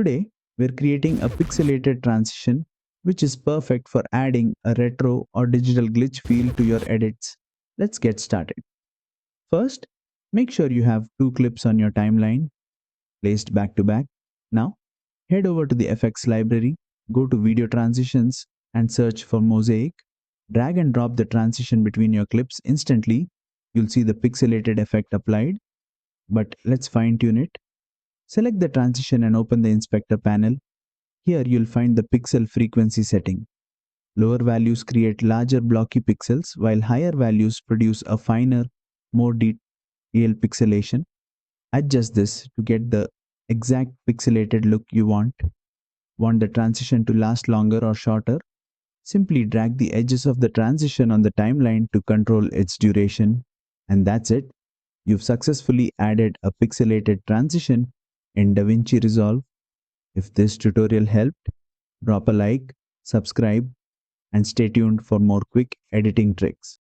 Today, we're creating a pixelated transition which is perfect for adding a retro or digital glitch feel to your edits. Let's get started. First, make sure you have two clips on your timeline placed back to back. Now, head over to the FX library, go to Video Transitions and search for Mosaic. Drag and drop the transition between your clips instantly. You'll see the pixelated effect applied, but let's fine tune it. Select the transition and open the inspector panel. Here you'll find the pixel frequency setting. Lower values create larger blocky pixels while higher values produce a finer, more detailed pixelation. Adjust this to get the exact pixelated look you want. Want the transition to last longer or shorter? Simply drag the edges of the transition on the timeline to control its duration. And that's it. You've successfully added a pixelated transition in DaVinci Resolve. If this tutorial helped, drop a like, subscribe, and stay tuned for more quick editing tricks.